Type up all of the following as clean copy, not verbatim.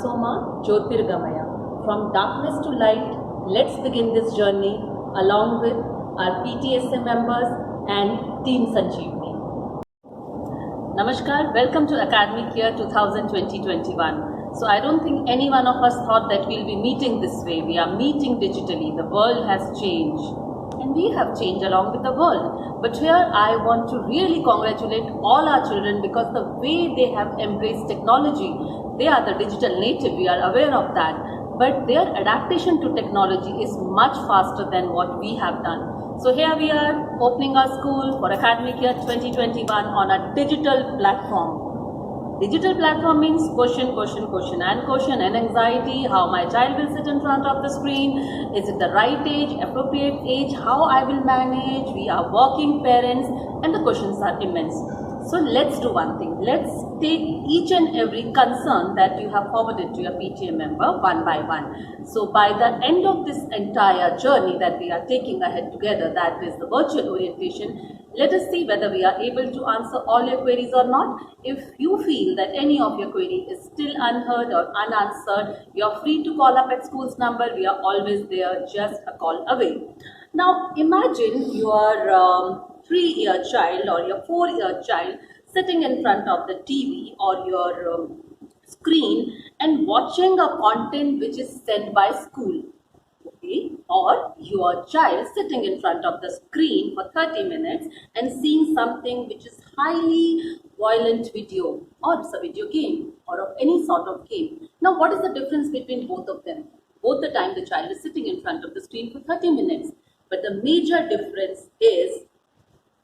Tamasoma Jyotirgamaya. From darkness to light, let's begin this journey along with our PTSA members and Team Sanjeevani. Namaskar, welcome to Academic Year 2020-21. So I don't think any one of us thought that we'll be meeting this way. We are meeting digitally. The world has changed and we have changed along with the world. But here I want to really congratulate all our children because the way they have embraced technology, they are the digital native, we are aware of that. But their adaptation to technology is much faster than what we have done. So here we are opening our school for academic year 2021 on a digital platform. Digital platform means question and anxiety, how my child will sit in front of the screen, is it the right age, appropriate age, how I will manage, we are working parents and the questions are immense. So let's do one thing, let's take each and every concern that you have forwarded to your PTA member one by one. So by the end of this entire journey that we are taking ahead together, that is the virtual orientation, let us see whether we are able to answer all your queries or not. If you feel that any of your query is still unheard or unanswered, you are free to call up at school's number. We are always there, just a call away. Now imagine your 3-year child or your 4-year child sitting in front of the TV or your screen and watching a content which is sent by school. Okay? Or your child sitting in front of the screen for 30 minutes and seeing something which is highly violent video, or it's a video game or of any sort of game. Now what is the difference between both of them? Both the time the child is sitting in front of the screen for 30 minutes. But the major difference is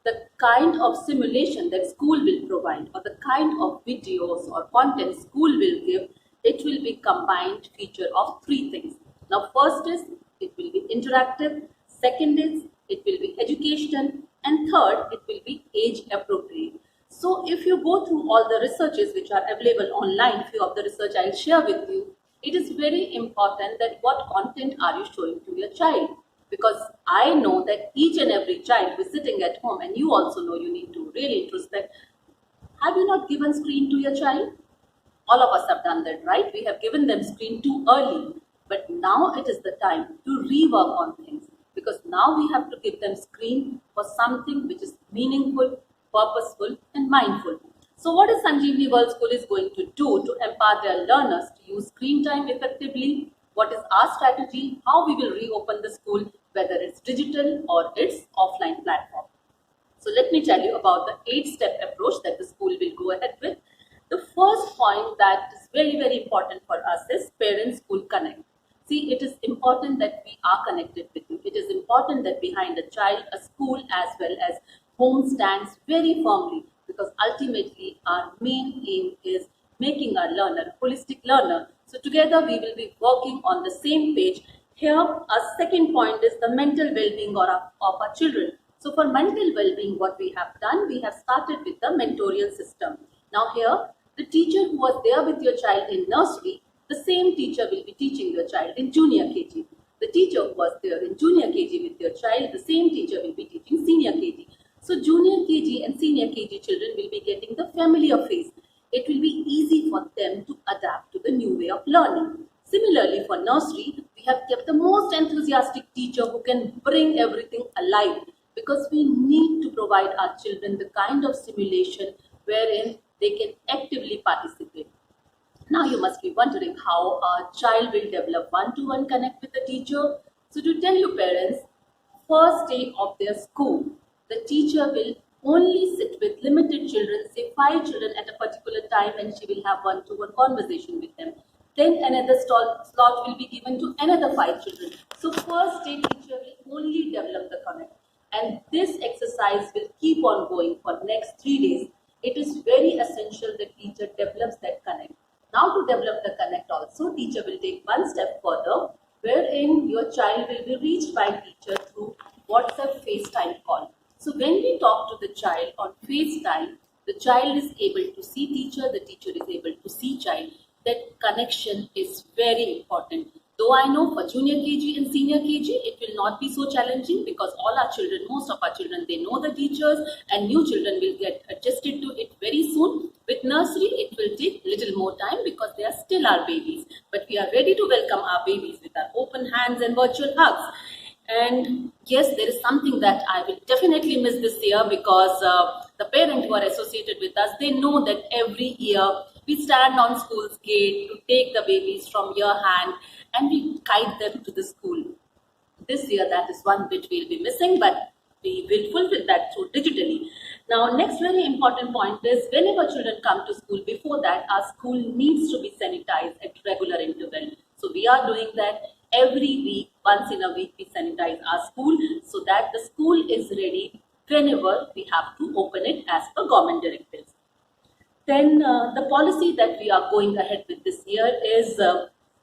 the kind of simulation that school will provide or the kind of videos or content school will give. It will be combined feature of 3 things. Now first is it will be interactive, second is it will be education, and third it will be age appropriate. So if you go through all the researches which are available online, few of the research I'll share with you, it is very important that what content are you showing to your child. Because I know that each and every child who is sitting at home, and you also know you need to really introspect, have you not given screen to your child? All of us have done that, right? We have given them screen too early. But now it is the time to rework on things, because now we have to give them screen for something which is meaningful, purposeful and mindful. So what is Sanjeevani World School is going to do to empower their learners to use screen time effectively? What is our strategy? How we will reopen the school, whether it's digital or it's offline platform. So let me tell you about the 8-step approach that the school will go ahead with. The first point that is very, very important for us is parent-school connect. See, it is important that we are connected with you. It is important that behind a child, a school as well as home stands very firmly, because ultimately our main aim is making our learner a holistic learner. So together we will be working on the same page. Here, our second point is the mental well-being of our children. So for mental well-being, what we have done, we have started with the mentorial system. Now here, the teacher who was there with your child in nursery, the same teacher will be teaching your child in junior KG. The teacher who was there in junior KG with your child, the same teacher will be teaching senior KG. So junior KG and senior KG children will be getting the familiar face. It will be easy for them to adapt to the new way of learning. Similarly, for nursery, we have kept the most enthusiastic teacher who can bring everything alive, because we need to provide our children the kind of simulation wherein they can actively participate. Now you must be wondering how our child will develop one-to-one connect with the teacher. So to tell you parents, first day of their school, the teacher will only sit with limited children, say 5 children at a particular time, and she will have one-to-one conversation with them. Then another slot will be given to another 5 children. So first day teacher will only develop the connect. And this exercise will keep on going for next 3 days. It is very essential that teacher develops that connect. Now to develop the connect also, teacher will take one step further, wherein your child will be reached by teacher through WhatsApp FaceTime call. So when we talk to the child on FaceTime, the child is able to see teacher, the teacher is able to see child. That connection is very important. Though I know for junior KG and senior KG, it will not be so challenging, because all our children, most of our children, they know the teachers, and new children will get adjusted to it very soon. With nursery, it will take little more time because they are still our babies. But we are ready to welcome our babies with our open hands and virtual hugs. And yes, there is something that I will definitely miss this year because the parents who are associated with us, they know that every year we stand on school's gate to take the babies from your hand and we guide them to the school. This year, that is one bit we'll be missing, but we will fulfill that through digitally. Now, next very important point is whenever children come to school, before that, our school needs to be sanitized at regular interval. So we are doing that every week, once in a week, we sanitize our school so that the school is ready whenever we have to open it as per government directives. Then the policy that we are going ahead with this year is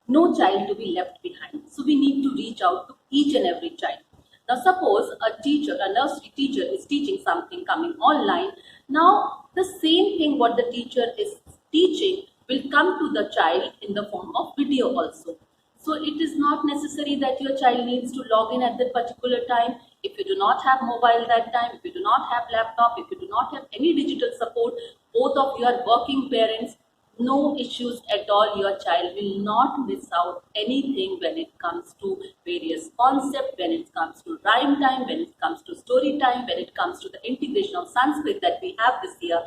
no child to be left behind. So we need to reach out to each and every child. Now suppose a teacher, a nursery teacher is teaching something coming online. Now the same thing what the teacher is teaching will come to the child in the form of video also. So it is not necessary that your child needs to log in at that particular time. If you do not have mobile that time, if you do not have laptop, if you do not have any digital support, both of you are working parents, no issues at all. Your child will not miss out anything when it comes to various concepts, when it comes to rhyme time, when it comes to story time, when it comes to the integration of Sanskrit that we have this year.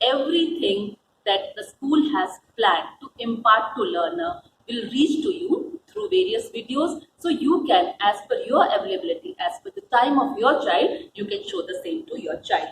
Everything that the school has planned to impart to learner will reach to you through various videos, so you can, as per your availability, as per the time of your child, you can show the same to your child.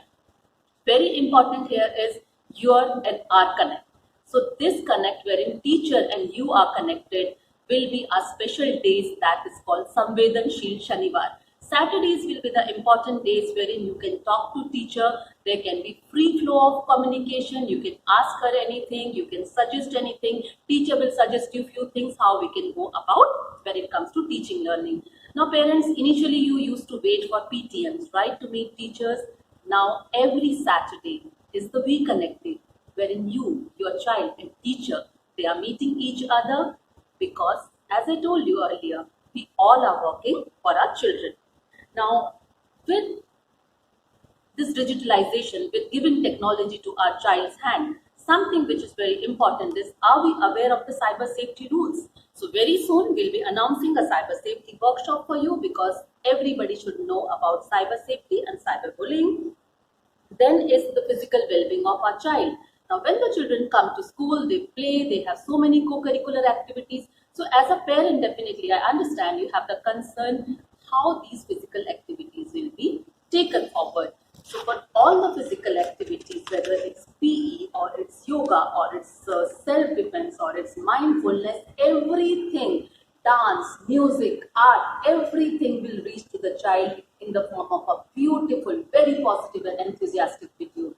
Very important here is your and our connect. So this connect wherein teacher and you are connected will be a special days that is called Samvedanshil Shanivar. Saturdays will be the important days wherein you can talk to teacher. There can be free flow of communication. You can ask her anything. You can suggest anything. Teacher will suggest you few things how we can go about when it comes to teaching learning. Now parents, initially you used to wait for PTMs, right, to meet teachers. Now every Saturday is the We Connected, wherein you, your child and teacher, they are meeting each other because as I told you earlier, we all are working for our children. Now, with this digitalization, with giving technology to our child's hand, something which is very important is, are we aware of the cyber safety rules? So very soon we'll be announcing a cyber safety workshop for you because everybody should know about cyber safety and cyberbullying. Then is the physical well-being of our child. Now when the children come to school, they play, they have so many co-curricular activities. So as a parent, definitely I understand you have the concern how these physical activities will be taken forward. So for all the physical activities, whether it's PE or it's yoga or it's self-defense or it's mindfulness, everything, dance, music, art, everything will reach to the child in the form of a beautiful, very positive and enthusiastic video.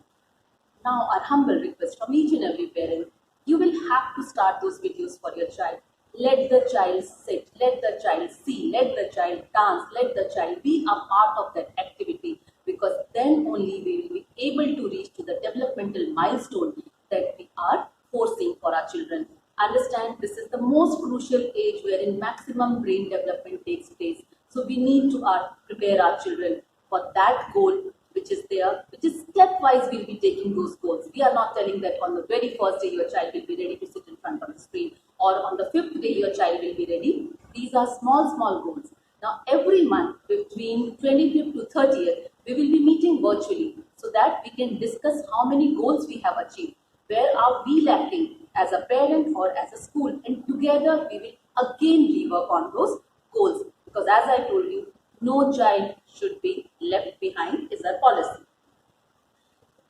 Now our humble request from each and every parent, you will have to start those videos for your child. Let the child sit, let the child see, let the child dance, let the child be a part of that activity, because then only we will be able to reach to the developmental milestone that we are forcing for our children. Understand, this is the most crucial age wherein maximum brain development takes place. So we need to prepare our children for that goal which is there, which is stepwise we'll be taking those goals. We are not telling that on the very first day your child will be ready to sit in front of the screen, or on the 5th day your child will be ready. These are small goals. Now every month between 25th to 30th, we will be meeting virtually so that we can discuss how many goals we have achieved. Where are we lacking as a parent or as a school? And together we will again rework on those goals. Because as I told you, no child should be left behind is our policy.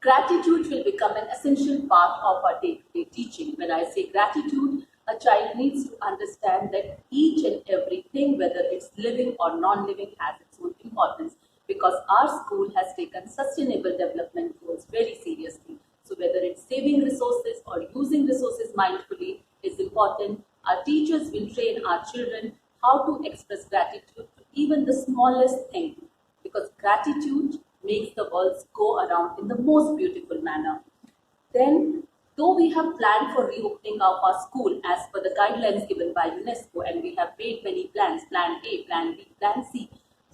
Gratitude will become an essential part of our day-to-day teaching. When I say gratitude, a child needs to understand that each and everything, whether it's living or non-living, has its own importance, because our school has taken sustainable development goals very seriously. So whether it's saving resources or using resources mindfully is important. Our teachers will train our children how to express gratitude to even the smallest thing, because gratitude makes the world go around in the most beautiful manner. Then, though we have planned for reopening of our school as per the guidelines given by UNESCO, and we have made many plans, plan A, plan B, plan C,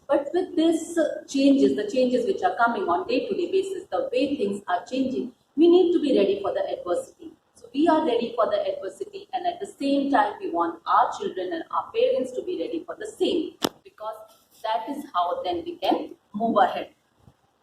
but with this the changes which are coming on day-to-day basis, the way things are changing, we need to be ready for the adversity. adversity. So we are ready for the adversity, and at the same time we want our children and our parents to be ready for the same, because that is how then we can move ahead.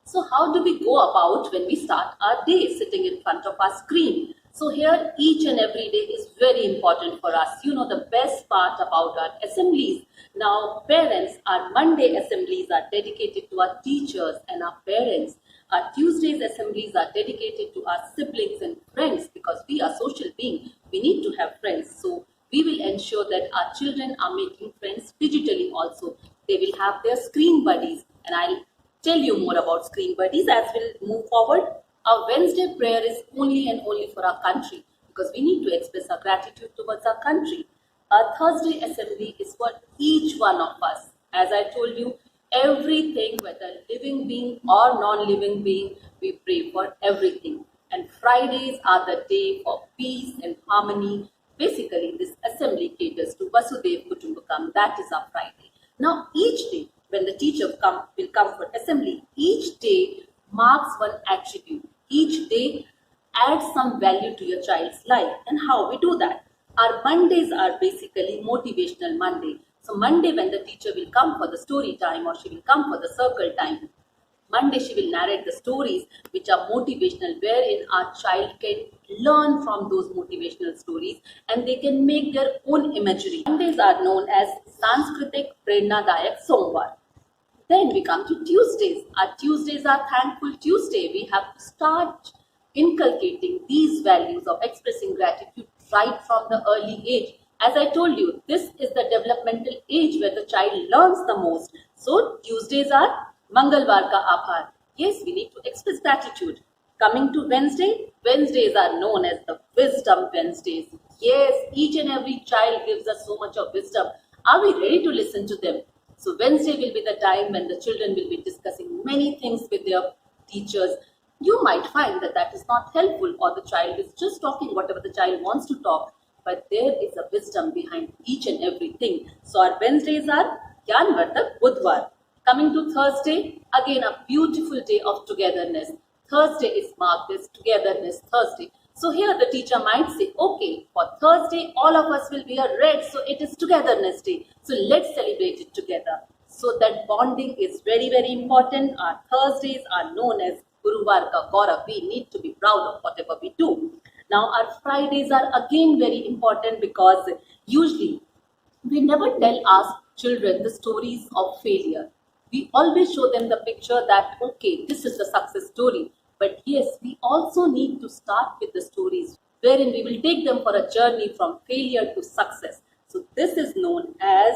So how do we go about when we start our day sitting in front of our screen? So here each and every day is very important for us. You know the best part about our assemblies. Now parents, our Monday assemblies are dedicated to our teachers and our parents. Our Tuesday's assemblies are dedicated to our siblings and friends, because we are social beings. We need to have friends. So we will ensure that our children are making friends digitally also. They will have their screen buddies, and I'll tell you more about screen buddies as we'll move forward. Our Wednesday prayer is only and only for our country, because we need to express our gratitude towards our country. Our Thursday assembly is for each one of us. As I told you, everything, whether living being or non-living being, we pray for everything. And Fridays are the day for peace and harmony. Basically, this assembly caters to Vasudev Kutumbakam. That is our Friday. Now, each day, when the teacher will come for assembly, each day marks one attribute. Each day adds some value to your child's life. And how we do that? Our Mondays are basically motivational Monday. So Monday, when the teacher will come for the story time, or she will come for the circle time, Monday she will narrate the stories which are motivational, wherein our child can learn from those motivational stories and they can make their own imagery. Mondays are known as Sanskritik Prerna-dayak Somvar. Then we come to Tuesdays. Our Tuesdays are Thankful Tuesday. We have to start inculcating these values of expressing gratitude right from the early age. As I told you, this is the developmental age where the child learns the most. So Tuesdays are Mangalvar ka Aabhar. Yes, we need to express gratitude. Coming to Wednesday, Wednesdays are known as the Wisdom Wednesdays. Yes, each and every child gives us so much of wisdom. Are we ready to listen to them? So Wednesday will be the time when the children will be discussing many things with their teachers. You might find that that is not helpful, or the child is just talking whatever the child wants to talk. But there is a wisdom behind each and everything. So our Wednesdays are Gyanvardhak Budhvar. Coming to Thursday, again a beautiful day of togetherness. Thursday is marked as Togetherness Thursday. So here the teacher might say, okay, for Thursday all of us will wear red, so it is Togetherness Day. So let's celebrate it together. So that bonding is very, very important. Our Thursdays are known as Guruvar ka Gaurav. We need to be proud of whatever we do. Now our Fridays are again very important, because usually we never tell our children the stories of failure. We always show them the picture that, okay, this is the success story. But yes, we also need to start with the stories wherein we will take them for a journey from failure to success. So this is known as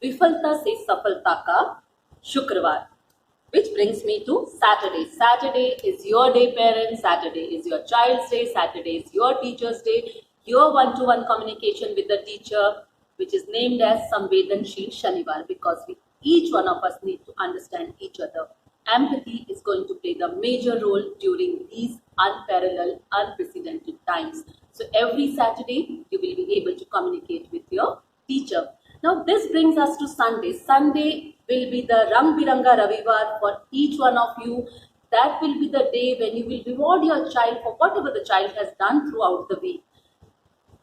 Vifalta se Safalta ka Shukravar. Which brings me to Saturday. Saturday is your day, parents. Saturday is your child's day. Saturday is your teacher's day. Your one-to-one communication with the teacher, which is named as Samvedansheel Shanivar, because each one of us need to understand each other. Empathy is going to play the major role during these unparalleled, unprecedented times. So every Saturday, you will be able to communicate with your teacher. Now this brings us to Sunday. Sunday will be the Rang Biranga Ravivar for each one of you. That will be the day when you will reward your child for whatever the child has done throughout the week.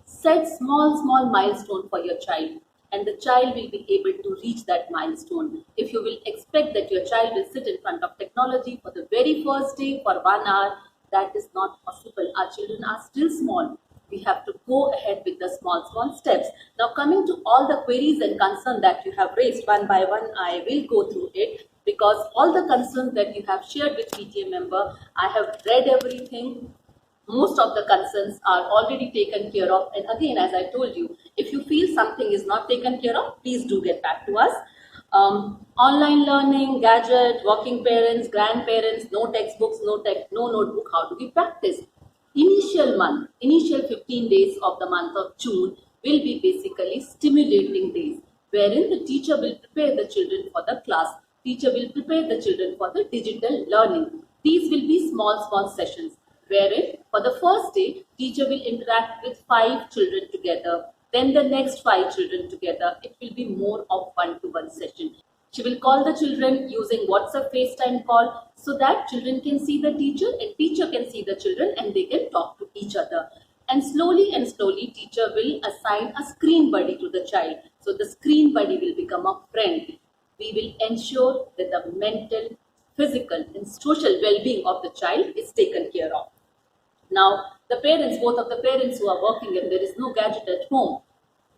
Set small milestone for your child, and the child will be able to reach that milestone. If you will expect that your child will sit in front of technology for the very first day for 1 hour, that is not possible. Our children are still small. We have to go ahead with the small steps. Now coming to all the queries and concerns that you have raised one by one, I will go through it, because all the concerns that you have shared with PTA member, I have read everything. Most of the concerns are already taken care of. And again, as I told you, if you feel something is not taken care of, please do get back to us. Online learning, gadget, working parents, grandparents, no textbooks, no notebook, how do we practice? Initial 15 days of the month of June will be basically stimulating days, wherein the teacher will prepare the children for the class. Teacher will prepare the children for the digital learning. These will be small sessions, wherein for the first day, teacher will interact with 5 children together. Then the next 5 children together. It will be more of one-to-one session. She will call the children using WhatsApp FaceTime call so that children can see the teacher and teacher can see the children and they can talk to each other. And slowly, teacher will assign a screen buddy to the child. So the screen buddy will become a friend. We will ensure that the mental, physical and social well-being of the child is taken care of. Now, the parents, both of the parents who are working and there is no gadget at home,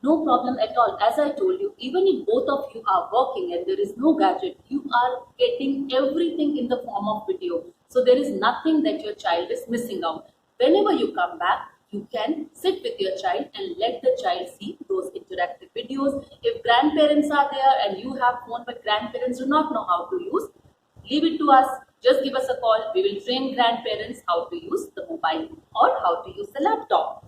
no problem at all. As I told you, even if both of you are working and there is no gadget, you are getting everything in the form of video. So there is nothing that your child is missing out. Whenever you come back, you can sit with your child and let the child see those interactive videos. If grandparents are there and you have phone but grandparents do not know how to use, leave it to us. Just give us a call. We will train grandparents how to use the mobile or how to use the laptop.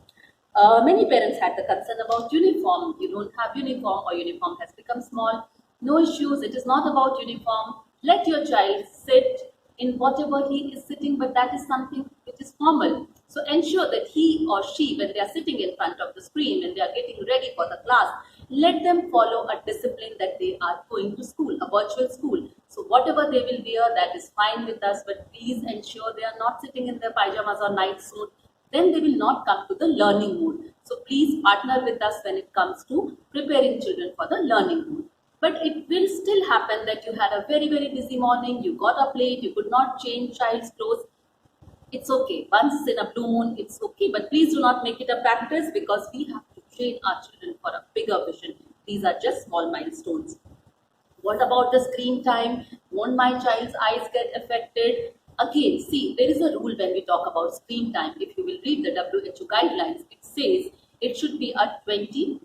Many parents had the concern about uniform. You don't have uniform or uniform has become small. No issues. It is not about uniform. Let your child sit in whatever he is sitting, but that is something which is formal. So ensure that he or she, when they are sitting in front of the screen and they are getting ready for the class, let them follow a discipline that they are going to school, a virtual school. So whatever they will wear, that is fine with us, but please ensure they are not sitting in their pajamas or night suit. Then they will not come to the learning mood. So please partner with us when it comes to preparing children for the learning mood. But it will still happen that you had a very busy morning, you got up late, you could not change child's clothes. It's okay. Once in a blue moon, it's okay. But please do not make it a practice because we have to train our children for a bigger vision. These are just small milestones. What about the screen time? Won't my child's eyes get affected? Again, see, there is a rule when we talk about screen time. If you will read the WHO guidelines, it says it should be a 20-20-20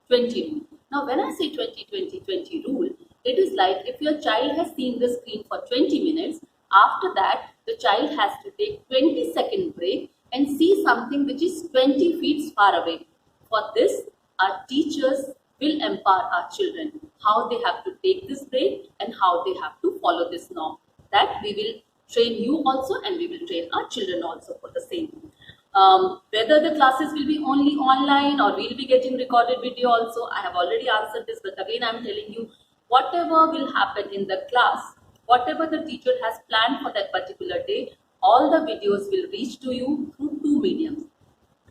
rule. Now, when I say 20-20-20 rule, it is like if your child has seen the screen for 20 minutes, after that, the child has to take 20-second break and see something which is 20 feet far away. For this, our teachers will empower our children how they have to take this break and how they have to follow this norm. That we will train you also and we will train our children also for the same. Whether the classes will be only online or we'll be getting recorded video also, I have already answered this, but again I'm telling you, whatever will happen in the class, whatever the teacher has planned for that particular day, all the videos will reach to you through two mediums.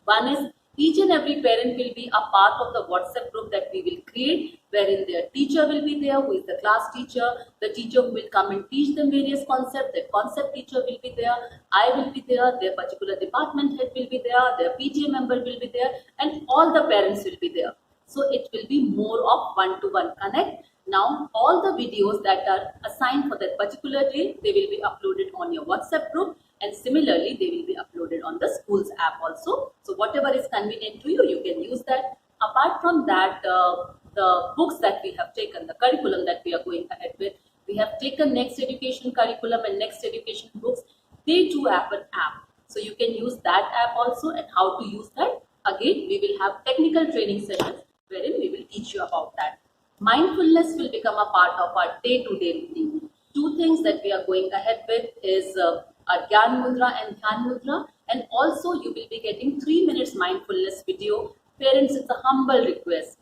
One is each and every parent will be a part of the WhatsApp group that we will create, wherein their teacher will be there, who is the class teacher, the teacher who will come and teach them various concepts, their concept teacher will be there, I will be there, their particular department head will be there, their PTA member will be there, and all the parents will be there. So it will be more of one-to-one connect. Now, all the videos that are assigned for that particular day, they will be uploaded on your WhatsApp group, and similarly, they will be uploaded on the school's app also. So whatever is convenient to you, you can use that. Apart from that, the books that we have taken, the curriculum that we are going ahead with, we have taken Next Education curriculum and Next Education books. They too have an app. So you can use that app also, and how to use that. Again, we will have technical training sessions wherein we will teach you about that. Mindfulness will become a part of our day-to-day routine. Two things that we are going ahead with is our Gyan Mudra and Dhyan Mudra, and also you will be getting 3 minutes mindfulness video. Parents, it's a humble request.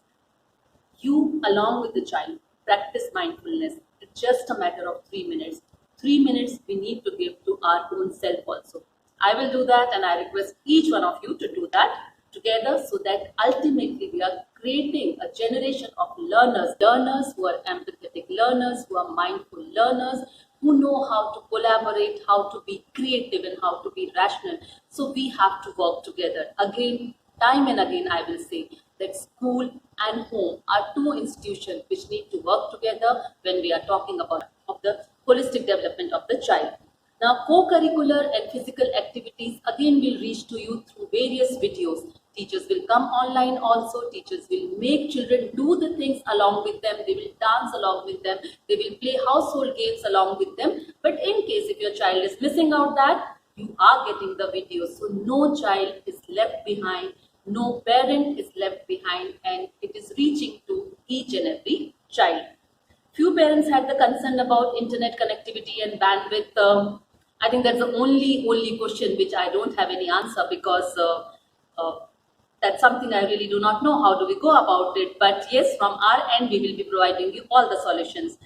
You along with the child practice mindfulness. It's just a matter of 3 minutes. 3 minutes we need to give to our own self also. I will do that, and I request each one of you to do that together, so that ultimately we are creating a generation of learners who are empathetic learners, who are mindful learners, who know how to collaborate, how to be creative and how to be rational. So we have to work together. Again, time and again I will say that school and home are two institutions which need to work together when we are talking about of the holistic development of the child. Now, co-curricular and physical activities again will reach to you through various videos. Teachers will come online also. Teachers will make children do the things along with them. They will dance along with them. They will play household games along with them. But in case if your child is missing out that, you are getting the videos. So no child is left behind. No parent is left behind, and it is reaching to each and every child. Few parents had the concern about internet connectivity and bandwidth. I think that's the only question which I don't have any answer, because That's something I really do not know. How do we go about it? But yes, from our end, we will be providing you all the solutions.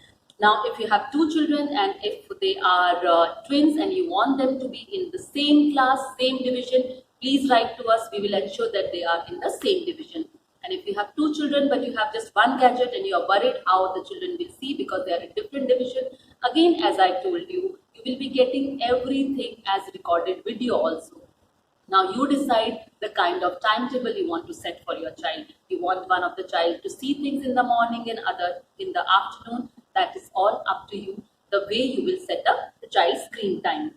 Now, if you have two children and if they are twins and you want them to be in the same class, same division, please write to us. We will ensure that they are in the same division. And if you have two children but you have just one gadget and you are worried how the children will see because they are in different division, again, as I told you, you will be getting everything as recorded video also. Now you decide the kind of timetable you want to set for your child. You want one of the child to see things in the morning and other in the afternoon. That is all up to you, the way you will set up the child's screen time.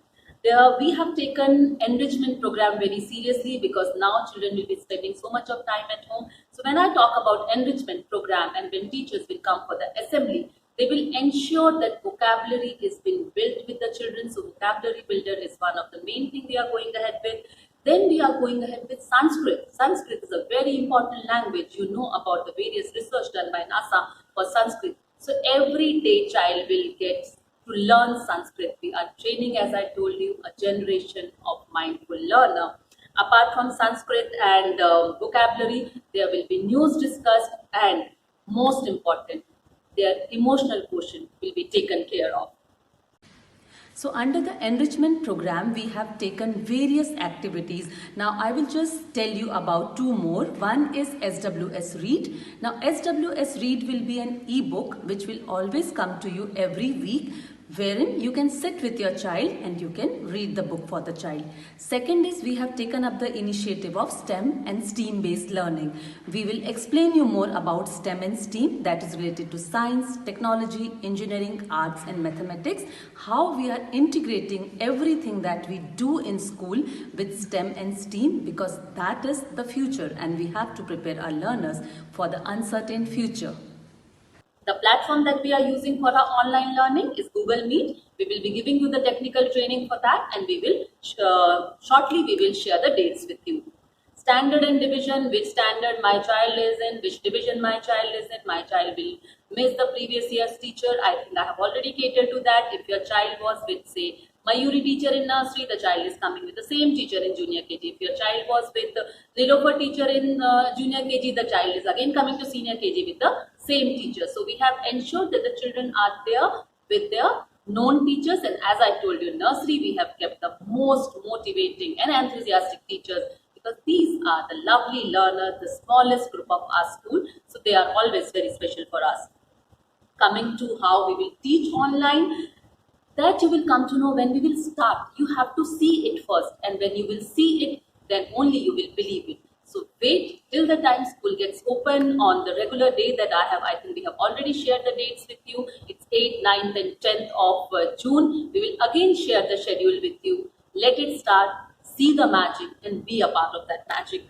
We have taken enrichment program very seriously because now children will be spending so much of time at home. So when I talk about enrichment program and when teachers will come for the assembly, they will ensure that vocabulary is being built with the children. So vocabulary builder is one of the main thing we are going ahead with. Then we are going ahead with Sanskrit. Sanskrit is a very important language. You know about the various research done by NASA for Sanskrit. So every day child will get to learn Sanskrit. We are training, as I told you, a generation of mindful learner. Apart from Sanskrit and vocabulary, there will be news discussed and most important, their emotional quotient will be taken care of. So under the enrichment program, we have taken various activities. Now I will just tell you about two more. One is SWS Read. Now SWS Read will be an e-book which will always come to you every week, wherein you can sit with your child and you can read the book for the child. Second is we have taken up the initiative of STEM and STEAM based learning. We will explain you more about STEM and STEAM, that is related to science, technology, engineering, arts and mathematics, how we are integrating everything that we do in school with STEM and STEAM, because that is the future and we have to prepare our learners for the uncertain future. The platform that we are using for our online learning is Google Meet. We will be giving you the technical training for that and we will shortly we will share the dates with you. Standard and division, which standard my child is in, which division my child is in. My child will miss the previous year's teacher. I think I have already catered to that. If your child was with, say, Mayuri teacher in nursery, the child is coming with the same teacher in junior KG. If your child was with the Nilofer teacher in junior KG, the child is again coming to senior KG with the same teacher. So we have ensured that the children are there with their known teachers, and as I told you, in nursery we have kept the most motivating and enthusiastic teachers because these are the lovely learners, the smallest group of our school, so they are always very special for us. Coming to how we will teach online, that you will come to know when we will start. You have to see it first, and when you will see it, then only you will believe it. So wait till the time school gets open on the regular day that I think we have already shared the dates with you. It's 8th, 9th and 10th of June. We will again share the schedule with you. Let it start, see the magic and be a part of that magic.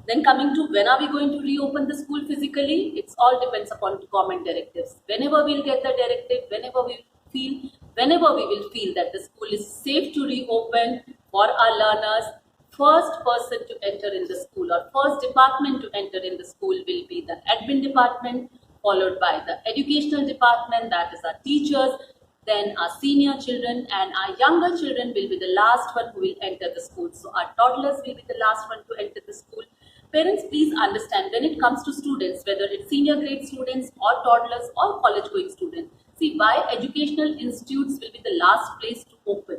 Then coming to when are we going to reopen the school physically, it's all depends upon government directives. Whenever we'll get the directive, whenever we will feel that the school is safe to reopen for our learners, first person to enter in the school or first department to enter in the school will be the admin department, followed by the educational department, that is our teachers, then our senior children, and our younger children will be the last one who will enter the school. So our toddlers will be the last one to enter the school. Parents, please understand, when it comes to students, whether it's senior grade students or toddlers or college going students, see why educational institutes will be the last place to open.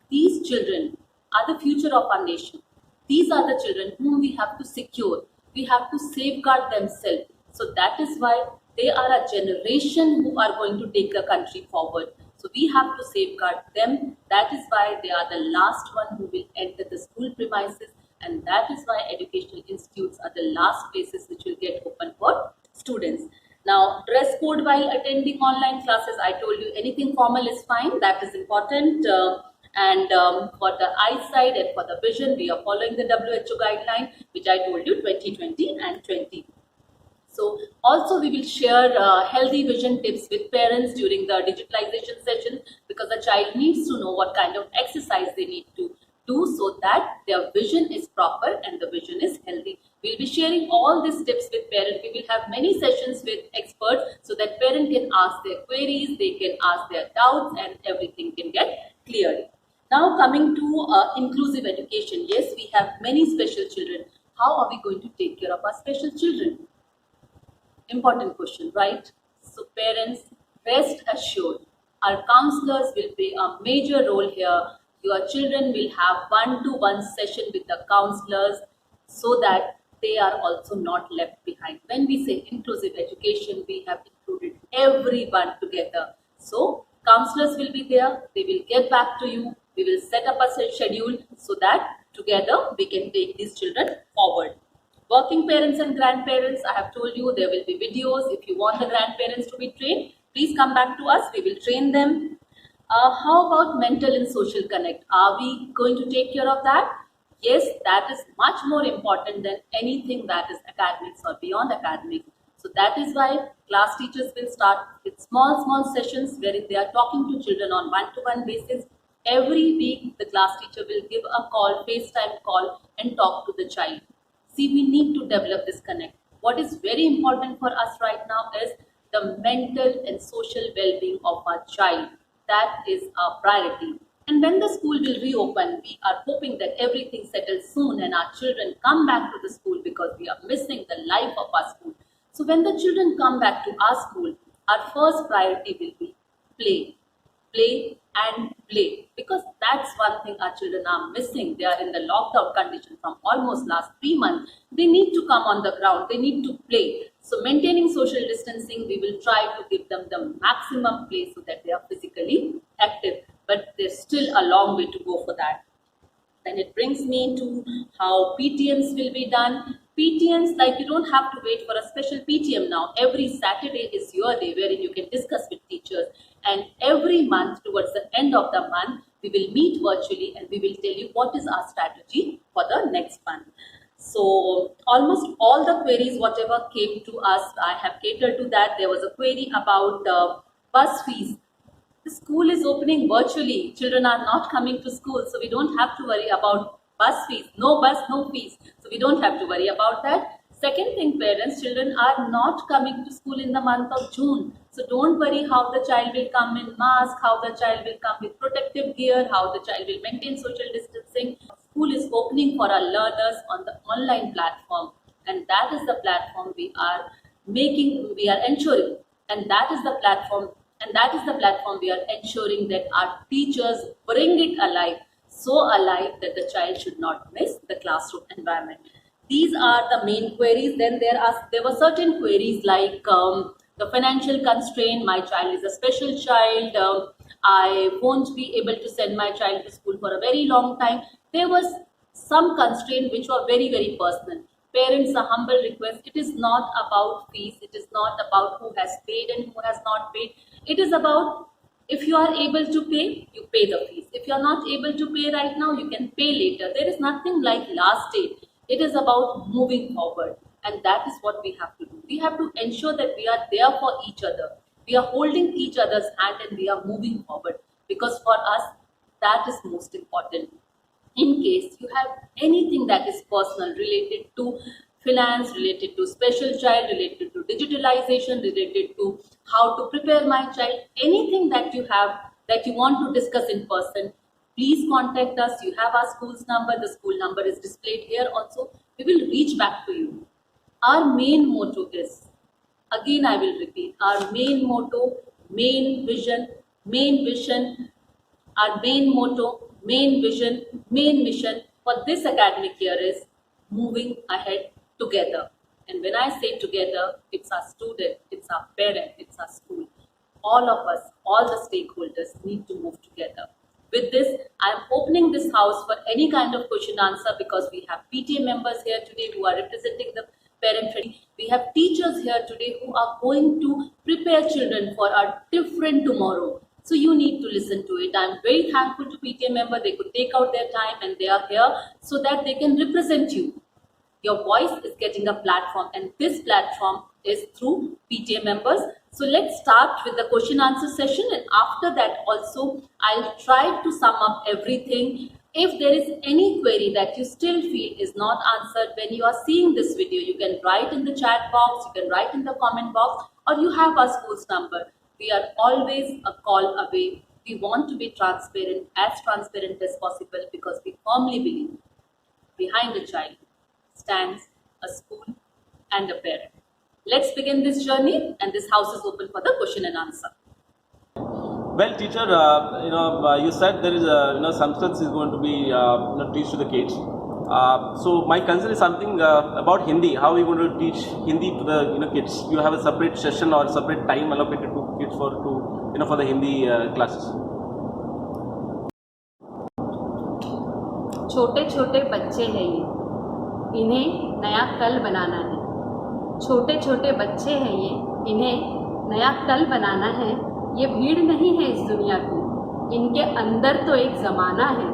These children are the future of our nation. These are the children whom we have to secure. We have to safeguard themselves. So that is why they are a generation who are going to take the country forward. So we have to safeguard them. That is why they are the last one who will enter the school premises, and that is why educational institutes are the last places which will get open for students. Now, dress code while attending online classes, I told you anything formal is fine. That is important. And for the eyesight and for the vision, we are following the WHO guideline, which I told you 2020 and 20. So also we will share healthy vision tips with parents during the digitalization session, because the child needs to know what kind of exercise they need to do so that their vision is proper and the vision is healthy. We'll be sharing all these tips with parents. We will have many sessions with experts so that parent can ask their queries, they can ask their doubts, and everything can get cleared. Now coming to inclusive education, yes, we have many special children How are we going to take care of our special children? Important question, right? So parents, rest assured, our counselors will play a major role here. Your children will have one-to-one session with the counselors so that they are also not left behind. When we say inclusive education, we have included everyone together. So counselors will be there, they will get back to you, we will set up a schedule so that together we can take these children forward. Working parents and grandparents, I have told you there will be videos. If you want the grandparents to be trained, please come back to us. We will train them. How about mental and social connect? Are we going to take care of that? Yes, that is much more important than anything that is academics or beyond academics. So that is why class teachers will start with small sessions wherein they are talking to children on one-to-one basis. Every week, the class teacher will give a call, FaceTime call, and talk to the child. See, we need to develop this connect. What is very important for us right now is the mental and social well-being of our child. That is our priority. And when the school will reopen, we are hoping that everything settles soon and our children come back to the school because we are missing the life of our school. So when the children come back to our school, our first priority will be play. Play and play, because that's one thing our children are missing. They are in the lockdown condition from almost last 3 months. They need to come on the ground, they need to play. So maintaining social distancing, we will try to give them the maximum play so that they are physically active, but there's still a long way to go for that. Then it brings me to how PTMs will be done. PTMs, like, you don't have to wait for a special PTM now. Every Saturday is your day wherein you can discuss with teachers. And every month, towards the end of the month, we will meet virtually and we will tell you what is our strategy for the next month. So almost all the queries, whatever came to us, I have catered to that. There was a query about bus fees. The school is opening virtually. Children are not coming to school, so we don't have to worry about bus fees. No bus, no fees. So we don't have to worry about that. Second thing, parents, children are not coming to school in the month of June. So don't worry how the child will come in mask, how the child will come with protective gear, how the child will maintain social distancing. School is opening for our learners on the online platform, and that is the platform we are ensuring, and that is the platform we are ensuring that our teachers bring it alive, so alive that the child should not miss the classroom environment. These are the main queries. Then there were certain queries like the financial constraint. My child is a special child. I won't be able to send my child to school for a very long time. There was some constraint which were very personal. Parents, a humble request, it is not about fees, it is not about who has paid and who has not paid. It is about, if you are able to pay, you pay the fees. If you are not able to pay right now, you can pay later. There is nothing like last date. It is about moving forward, and that is what we have to do. We have to ensure that we are there for each other. We are holding each other's hand and we are moving forward, because for us, that is most important. In case you have anything that is personal related to finance, related to special child, related to digitalization, related to how to prepare my child, anything that you have that you want to discuss in person, please contact us. You have our school's number. The school number is displayed here also. We will reach back to you. Our main motto is, again I will repeat, our main motto, main vision, our main motto, main vision, main mission for this academic year is moving ahead together. And when I say together, it's our student, it's our parent, it's our school. All of us, all the stakeholders need to move together. With this, I am opening this house for any kind of question answer, because we have PTA members here today who are representing the parent training. We have teachers here today who are going to prepare children for a different tomorrow. So you need to listen to it. I am very thankful to PTA member. They could take out their time and they are here so that they can represent you. Your voice is getting a platform, and this platform is through PTA members. So let's start with the question answer session, and after that also I'll try to sum up everything. If there is any query that you still feel is not answered when you are seeing this video, you can write in the chat box, you can write in the comment box, or you have our school's number. We are always a call away. We want to be as transparent as possible, because we firmly believe behind a child stands a school and a parent. Let's begin this journey, and this house is open for the question and answer. Well, teacher, you said there is Sanskrit is going to be teach to the kids. So my concern is something about Hindi. How are you going to teach Hindi to the kids? You have a separate session or separate time allocated to kids for the Hindi classes. छोटे छोटे बच्चे हैं ये, इन्हें नया कल बनाना है। छोटे छोटे बच्चे हैं ये, इन्हें नया कल बनाना है। ये भीड़ नहीं है इस दुनिया की, इनके अंदर तो एक ज़माना है,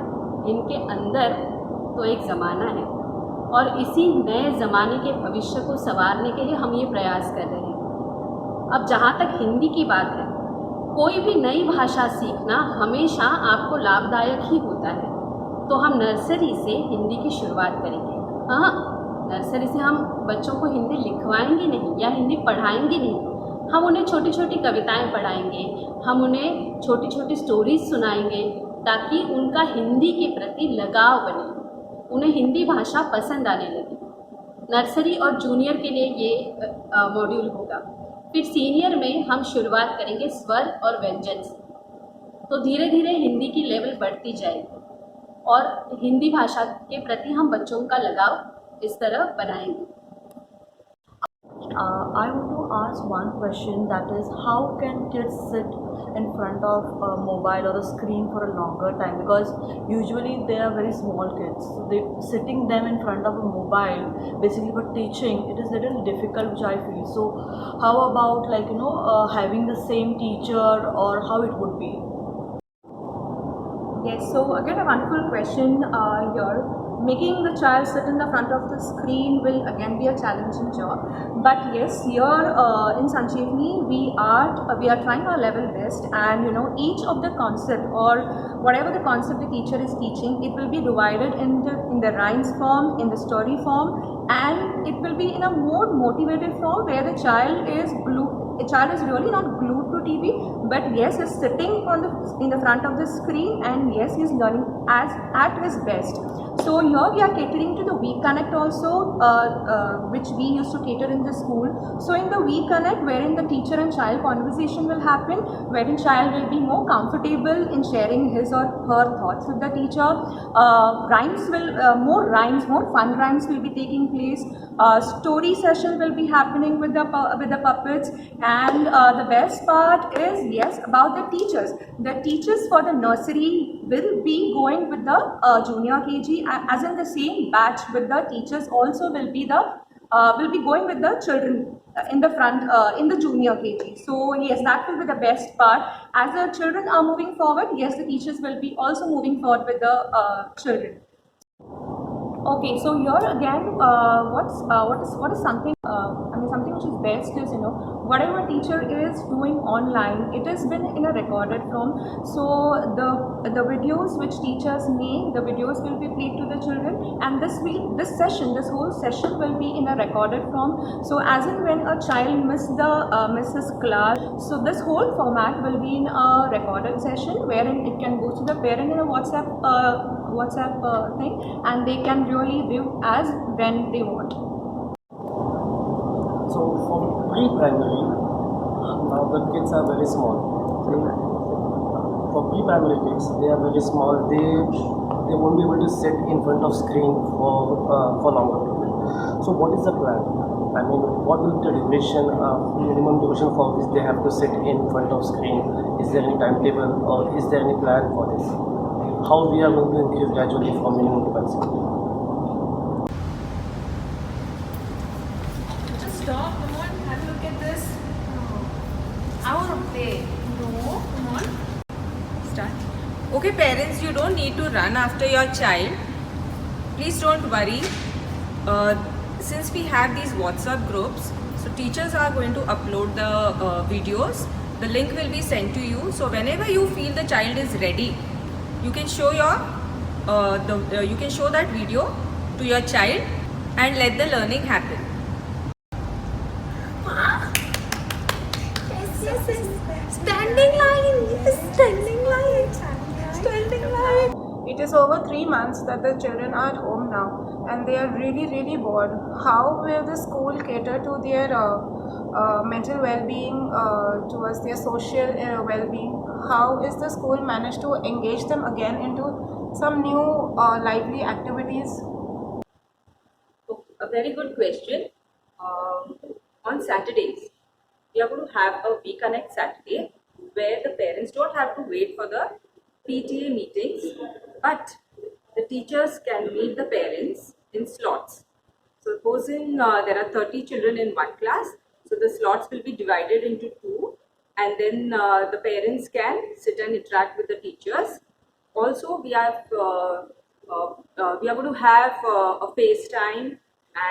इनके अंदर तो एक ज़माना है। और इसी नए ज़माने के भविष्य को संवारने के लिए हम ये प्रयास कर रहे हैं। अब जहाँ तक हिंदी की बात है, कोई भी नई भाषा सीखना हमेशा आपको लाभदायक ही होता है। तो हम नर्सरी से हिंदी की शुरुआत करेंगे। हाँ, नर्सरी से हम बच्चों को हिंदी लिखवाएंगे नहीं या हिंदी पढ़ाएंगे नहीं, हम उन्हें छोटी छोटी कविताएं पढ़ाएंगे, हम उन्हें छोटी छोटी स्टोरीज सुनाएंगे, ताकि उनका हिंदी के प्रति लगाव बने, उन्हें हिंदी भाषा पसंद आने लगे। नर्सरी और जूनियर के लिए ये मॉड्यूल होगा। फिर सीनियर में हम शुरुआत करेंगे स्वर और व्यंजन से। तो धीरे धीरे हिंदी की लेवल बढ़ती जाएगी और हिंदी भाषा के प्रति हम बच्चों का लगाव इस तरह बनाएंगे। I want to ask one question, that is, how can kids sit in front of a mobile or a screen for a longer time? Because usually they are very small kids, so sitting them in front of a mobile basically for teaching, it is a little difficult, which I feel. So how about having the same teacher, or how it would be? Yes, so again a wonderful question here. Making the child sit in the front of the screen will again be a challenging job. But yes, here in Sanjeevani we are trying our level best, and each of the concept or whatever the concept the teacher is teaching, it will be divided in the rhymes form, in the story form, and it will be in a more motivated form where the child is really not glued to TV, but yes, is sitting in the front of the screen, and yes, he is learning at his best. So here we are catering to the Week Connect also, which we used to cater in the school. So in the Week Connect, wherein the teacher and child conversation will happen, wherein child will be more comfortable in sharing his or her thoughts with the teacher. More fun rhymes will be taking place. Story session will be happening with the puppets, and the best part is, yes, about the teachers. The teachers for the nursery will be going with the junior KG, as in the same batch with the teachers also will be going with the children in the front in the junior KG. So yes, that will be the best part. As the children are moving forward, yes, the teachers will be also moving forward with the children. Okay, so here again, what is something? Something which is best is whatever teacher is doing online, it has been in a recorded form. So the videos which teachers make, the videos will be played to the children, and this whole session will be in a recorded form. So as in when a child misses class, so this whole format will be in a recorded session, wherein it can go to the parent in a WhatsApp thing, and they can really view as when they want. So for pre-primary, now the kids are very small. For pre-primary kids, they are very small. They won't be able to sit in front of screen for longer period. So what is the plan? What will be the duration, minimum duration for which they have to sit in front of screen? Is there any timetable, or is there any plan for this? How we are going to increase gradually from minimum to maximum? Stop, come on, have a look at this. I want to play. No, come on. Start. Okay, parents, you don't need to run after your child. Please don't worry. Since we have these WhatsApp groups, so teachers are going to upload the videos. The link will be sent to you. So whenever you feel the child is ready, you can show you can show that video to your child and let the learning happen. Standing line. Standing line. It is over 3 months that the children are at home now and they are really bored. How will the school cater to their mental well-being, towards their social well-being? How is the school managed to engage them again into some new lively activities? A very good question. On Saturdays, we are going to have a We Connect Saturday where the parents don't have to wait for the PTA meetings, but the teachers can meet the parents in slots. Supposing there are 30 children in one class, so the slots will be divided into two, and then the parents can sit and interact with the teachers. Also, we are going to have a FaceTime,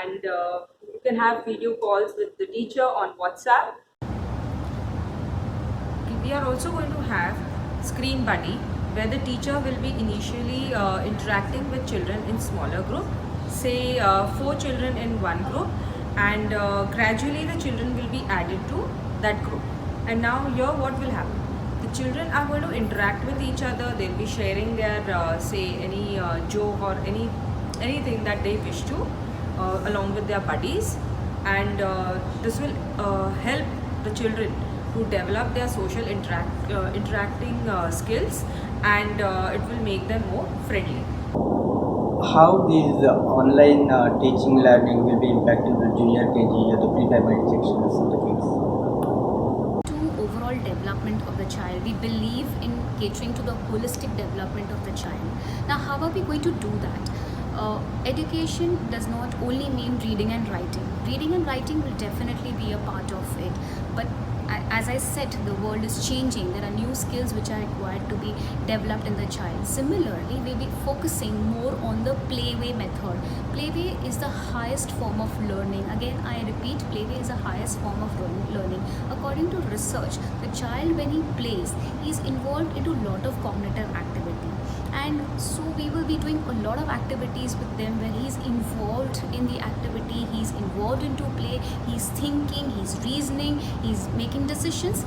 and you can have video calls with the teacher on WhatsApp. We are also going to have Screen Buddy, where the teacher will be initially interacting with children in smaller group, say 4 children in one group, and gradually the children will be added to that group. And now here what will happen? The children are going to interact with each other. They'll be sharing their say any joke or anything that they wish to along with their buddies, and this will help the children to develop their social interacting skills, and it will make them more friendly. How these online teaching learning will be impacting the junior KG or the pre-primary sections of the kids? To overall development of the child, we believe in catering to the holistic development of the child. Now, how are we going to do that? Education does not only mean reading and writing. Reading and writing will definitely be a part of it, but as I said, the world is changing. There are new skills which are required to be developed in the child. Similarly, we'll be focusing more on the playway method. Playway is the highest form of learning. Again, I repeat, playway is the highest form of learning. According to research, the child, when he plays, he is involved into a lot of cognitive activity. And so we will be doing a lot of activities with them where he's involved in the activity, he's involved into play, he's thinking, he's reasoning, he's making decisions.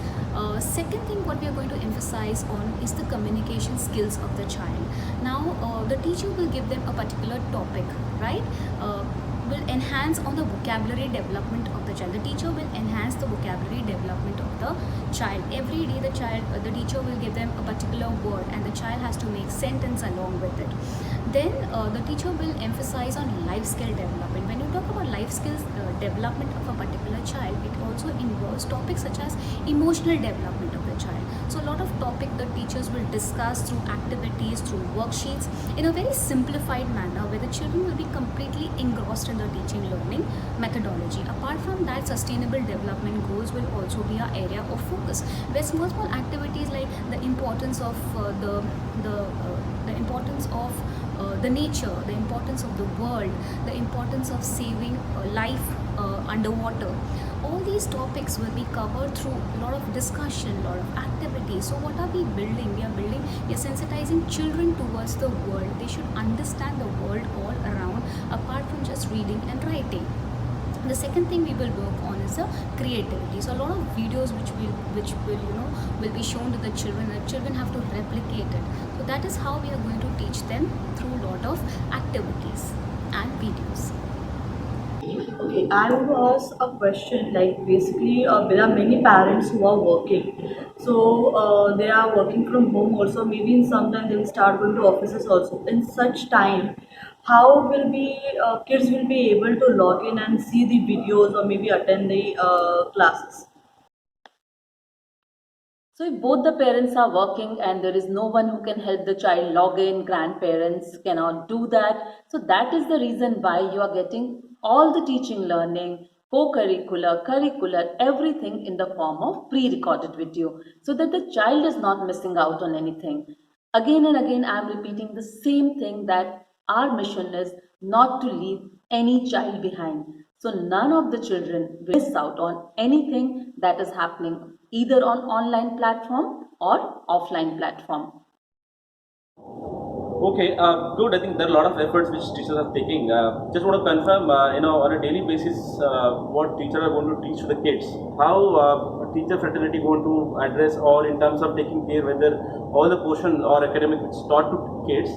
Second thing what we are going to emphasize on is the communication skills of the child. Now the teacher will give them a particular topic, right? Will enhance on the vocabulary development of the child. The teacher will enhance the vocabulary development of the child. Every day the teacher will give them a particular word and the child has to make sentence along with it. Then the teacher will emphasize on life skill development. When you talk about life skills development of a particular child, it also involves topics such as emotional development of the child. So a lot of topic the teachers will discuss through activities, through worksheets in a very simplified manner where the children will be completely engrossed in the teaching learning methodology. Apart from that, sustainable development goals will also be our area of focus, where small activities like the importance of the importance of the nature, the importance of the world, the importance of saving life underwater. All these topics will be covered through a lot of discussion, a lot of activities. So what are we building? We are sensitizing children towards the world. They should understand the world all around apart from just reading and writing. The second thing we will work on is the creativity. So a lot of videos which will be shown to the children, and children have to replicate it. So that is how we are going to teach them through a lot of activities and videos. Okay, I want to ask a question. Like basically, there are many parents who are working, so they are working from home also. Maybe in some time they will start going to offices also. In such time, how will be kids will be able to log in and see the videos or maybe attend the classes? So if both the parents are working and there is no one who can help the child log in, grandparents cannot do that. So that is the reason why you are getting all the teaching, learning, co-curricular, curricular, everything in the form of pre-recorded video, so that the child is not missing out on anything. Again and again, I am repeating the same thing, that our mission is not to leave any child behind. So none of the children will miss out on anything that is happening either on online platform or offline platform. Okay, good. I think there are a lot of efforts which teachers are taking. Just want to confirm, on a daily basis, what teachers are going to teach to the kids. How teacher fraternity going to address, or in terms of taking care whether all the portion or academic which is taught to kids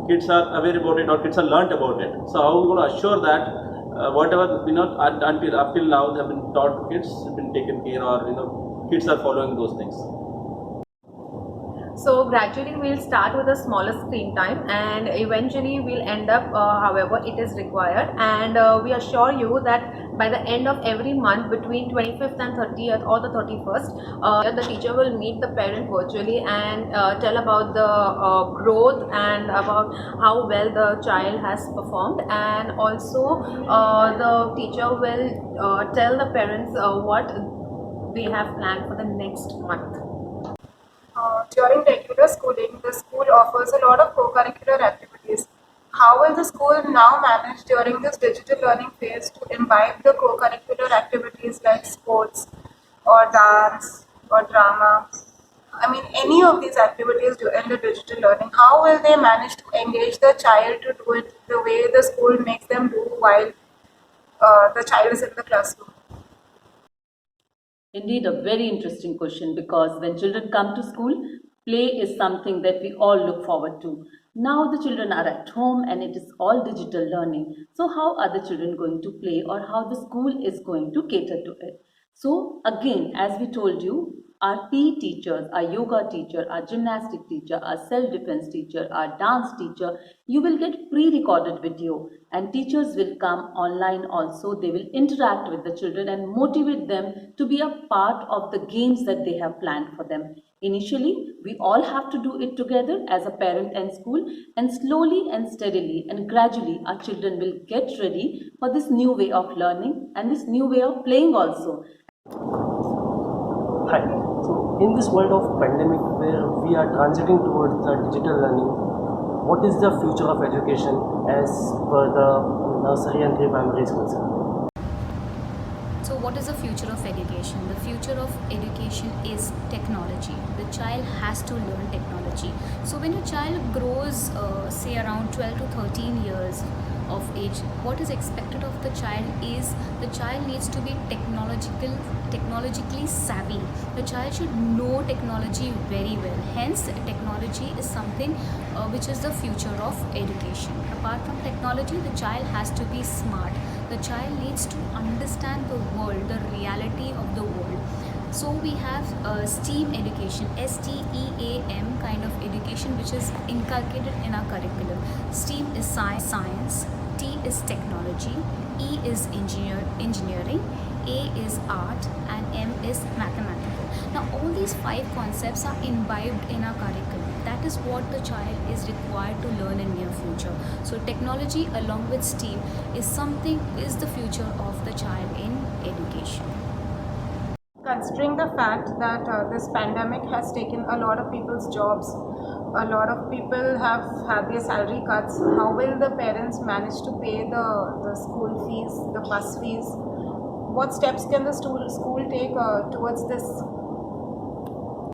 kids are aware about it or kids are learnt about it. So how are we going to assure that whatever up till now they have been taught to kids have been taken care, or kids are following those things? So gradually we'll start with a smaller screen time, and eventually we'll end up however it is required, and we assure you that by the end of every month between 25th and 30th or the 31st, the teacher will meet the parent virtually and tell about the growth and about how well the child has performed, and also the teacher will tell the parents what they have planned for the next month. During regular schooling, the school offers a lot of co-curricular activities. How will the school now manage during this digital learning phase to imbibe the co-curricular activities like sports or dance or drama? I mean, any of these activities in the digital learning, how will they manage to engage the child to do it the way the school makes them do while the child is in the classroom? Indeed, a very interesting question, because when children come to school, play is something that we all look forward to. Now the children are at home and it is all digital learning. So how are the children going to play, or how the school is going to cater to it? So again, as we told you, our PE teachers, our yoga teacher, our gymnastic teacher, our self-defense teacher, our dance teacher, you will get pre-recorded video, and teachers will come online also. They will interact with the children and motivate them to be a part of the games that they have planned for them. Initially, we all have to do it together as a parent and school, and slowly and steadily and gradually our children will get ready for this new way of learning and this new way of playing also. Hi. So in this world of pandemic where we are transiting towards the digital learning, what is the future of education as per the nursery and pre-primary is concerned? So what is the future of education? The future of education is technology. The child has to learn technology. So when a child grows, say around 12 to 13 years of age, what is expected of the child is the child needs to be technologically savvy. The child should know technology very well. Hence, technology is something which is the future of education. Apart from technology, the child has to be smart. The child needs to understand the world, the reality of the world. So we have STEAM education, STEAM kind of education, which is inculcated in our curriculum. STEAM is science, T is technology, E is engineering, A is art, and M is mathematical. Now all these 5 concepts are imbibed in our curriculum. That is what the child is required to learn in near future. So technology along with STEAM is the future of the child in education. Considering the fact that this pandemic has taken a lot of people's jobs, a lot of people have had their salary cuts, how will the parents manage to pay the school fees, the bus fees? What steps can the school take towards this?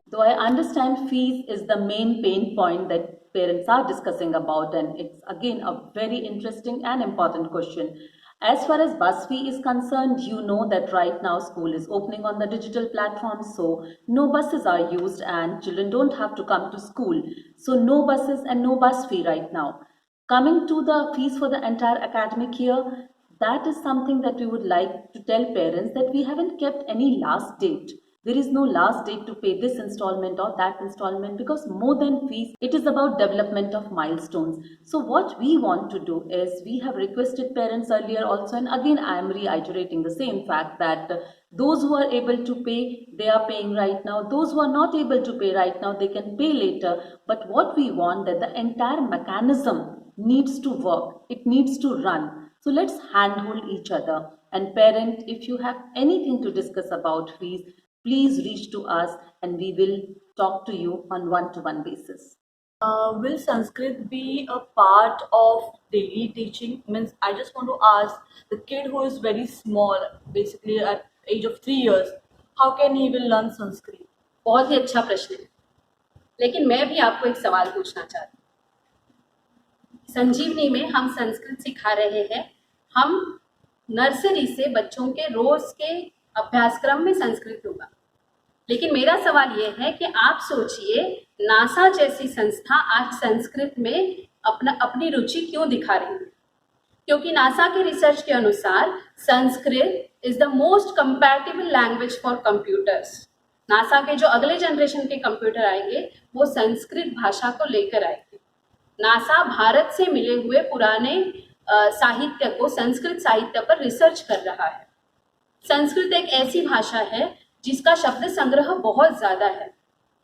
Though I understand fees is the main pain point that parents are discussing about, and it's again a very interesting and important question. As far as bus fee is concerned, you know that right now school is opening on the digital platform, so no buses are used and children don't have to come to school. So no buses and no bus fee right now. Coming to the fees for the entire academic year, that is something that we would like to tell parents that we haven't kept any last date. There is no last date to pay this installment or that installment, because more than fees, it is about development of milestones. So what we want to do is, we have requested parents earlier also, and again I am reiterating the same fact that those who are able to pay, they are paying right now. Those who are not able to pay right now, they can pay later. But what we want, that the entire mechanism needs to work. It needs to run. So let's handhold each other. And parent, if you have anything to discuss about fees, please reach to us and we will talk to you on one-to-one basis. Will Sanskrit be a part of daily teaching? Means I just want to ask the kid who is very small, basically at age of 3 years, how can he will learn Sanskrit? बहुत ही अच्छा प्रश्न है, लेकिन मैं भी आपको एक सवाल पूछना चाहती हूँ। संजीवनी में हम संस्कृत सिखा रहे हैं। हम नर्सरी से बच्चों के रोज के अभ्यासक्रम में संस्कृत होगा। लेकिन मेरा सवाल ये है कि आप सोचिए, नासा जैसी संस्था आज संस्कृत में अपनी रुचि क्यों दिखा रही है? क्योंकि नासा के रिसर्च के अनुसार Sanskrit is the most compatible language for computers. NASA के जो अगले जनरेशन के कंप्यूटर आएंगे वो संस्कृत भाषा को लेकर आएंगे। नासा भारत से मिले हुए पुराने साहित्य को, संस्कृत साहित्य पर रिसर्च कर रहा है। संस्कृत एक ऐसी भाषा है जिसका शब्द संग्रह बहुत ज़्यादा है।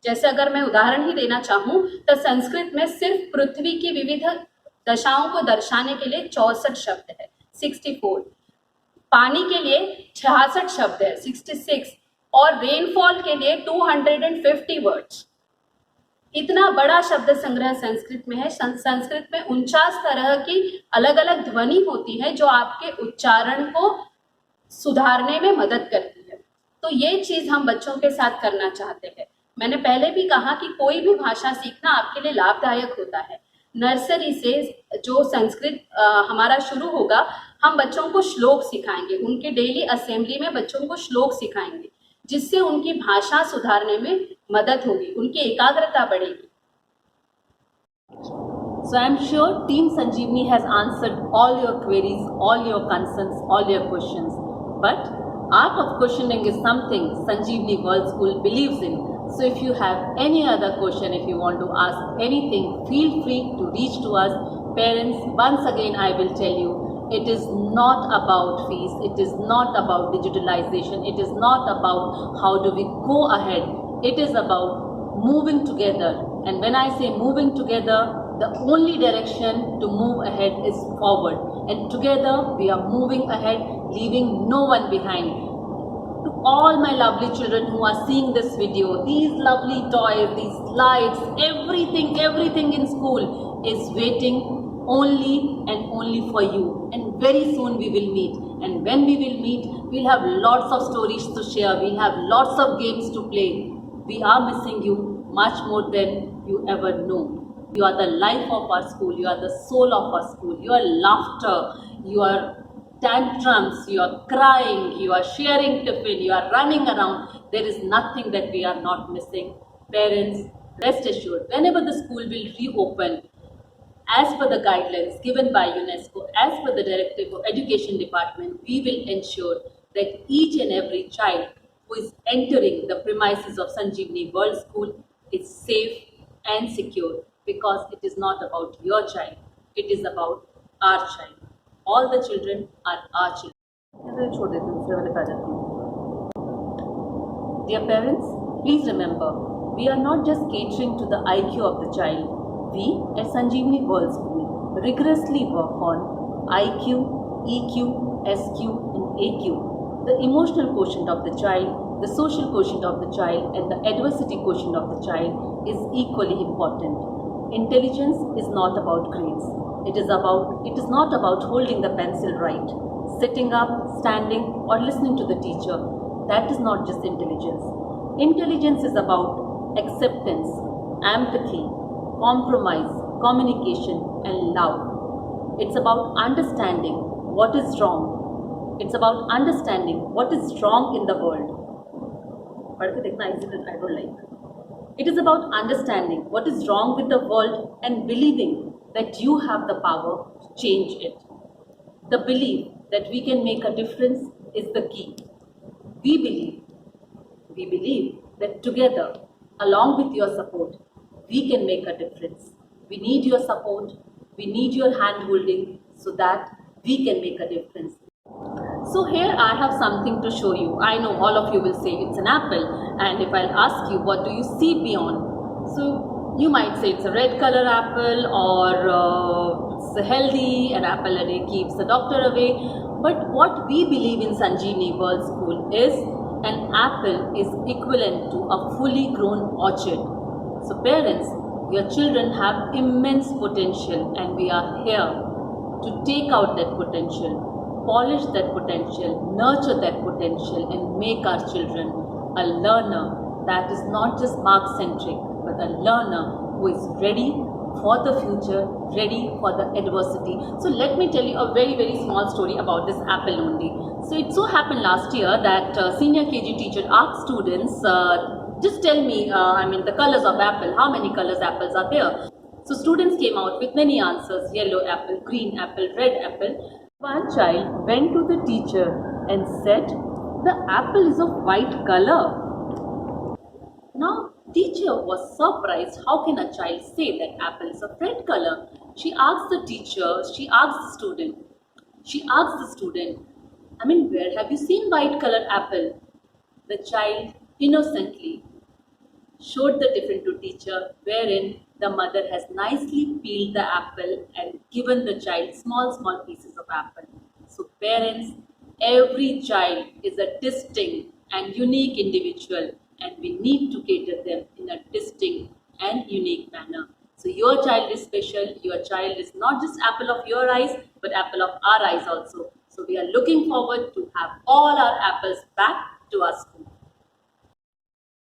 जैसे अगर मैं उदाहरण ही देना चाहूँ तो संस्कृत में सिर्फ पृथ्वी की विविध दशाओं को दर्शाने के लिए 64 शब्द है, 64। पानी के लिए 66 शब्द है, 66, और रेनफॉल के लिए 250 वर्ड्स। इतना बड़ा शब्द संग्रह संस्कृत में है। संस्कृत में 49 तरह की अलग अलग ध्वनि होती है जो आपके उच्चारण को सुधारने में मदद करती है। तो ये चीज़ हम बच्चों के साथ करना चाहते हैं। मैंने पहले भी कहा कि कोई भी भाषा सीखना आपके लिए लाभदायक होता है। नर्सरी से जो संस्कृत हमारा शुरू होगा, हम बच्चों को श्लोक सिखाएंगे, उनके डेली असेंबली में बच्चों को श्लोक सिखाएंगे, जिससे उनकी भाषा सुधारने में मदद होगी, उनकी एकाग्रता बढ़ेगी। So I'm sure Team Sanjeevani has answered all your queries, all your concerns, all your questions. But art of questioning is something Sanjeevani World School believes in. So if you have any other question, if you want to ask anything, feel free to reach to us. Parents, once again I will tell you, it is not about fees, it is not about digitalization, it is not about how do we go ahead, it is about moving together. And when I say moving together, the only direction to move ahead is forward. And together we are moving ahead, leaving no one behind. To all my lovely children who are seeing this video, these lovely toys, these slides, everything in school is waiting only and only for you. And very soon we will meet. And when we will meet, we'll have lots of stories to share. We'll have lots of games to play. We are missing you much more than you ever know. You are the life of our school. You are the soul of our school. Your laughter, your tantrums, you are crying, you are sharing tiffin, you are running around. There is nothing that we are not missing. Parents, rest assured, whenever the school will reopen, as per the guidelines given by UNESCO, as per the directive of Education Department, we will ensure that each and every child who is entering the premises of Sanjeevani World School is safe and secure, because it is not about your child, it is about our child. All the children are our children. Dear parents, please remember, we are not just catering to the IQ of the child. We at Sanjeevani World School rigorously work on IQ, EQ, SQ and AQ. The emotional quotient of the child, the social quotient of the child and the adversity quotient of the child is equally important. Intelligence is not about grades. It is not about holding the pencil right, sitting up, standing or listening to the teacher. That is not just intelligence. Intelligence is about acceptance, empathy, compromise, communication and love. It's about understanding what is wrong. It's about understanding what is wrong in the world. I don't like. It is about understanding what is wrong with the world and believing that you have the power to change it. The belief that we can make a difference is the key. We believe that together, along with your support, we can make a difference. We need your support, we need your hand holding so that we can make a difference. So here I have something to show you. I know all of you will say it's an apple, and if I'll ask you what do you see beyond, so you might say it's a red color apple, or it's healthy, an apple a day keeps the doctor away. But what we believe in Sanjeevani World School is an apple is equivalent to a fully grown orchard. So parents, your children have immense potential and we are here to take out that potential, polish that potential, nurture that potential and make our children a learner that is not just mark-centric, but a learner who is ready for the future, ready for the adversity. So let me tell you a very, very small story about this apple only. So it so happened last year that senior KG teacher asked students, just tell me, the colors of apple, how many colors apples are there? So students came out with many answers, yellow apple, green apple, red apple. One child went to the teacher and said, the apple is of white color. Now, teacher was surprised. How can a child say that apple is of red color? She asked the student, where have you seen white colored apple? The child innocently showed the difference to teacher, wherein the mother has nicely peeled the apple and given the child small pieces of apple. So parents, every child is a distinct and unique individual, and we need to cater them in a distinct and unique manner. So your child is special. Your child is not just apple of your eyes, but apple of our eyes also. So we are looking forward to have all our apples back to our school.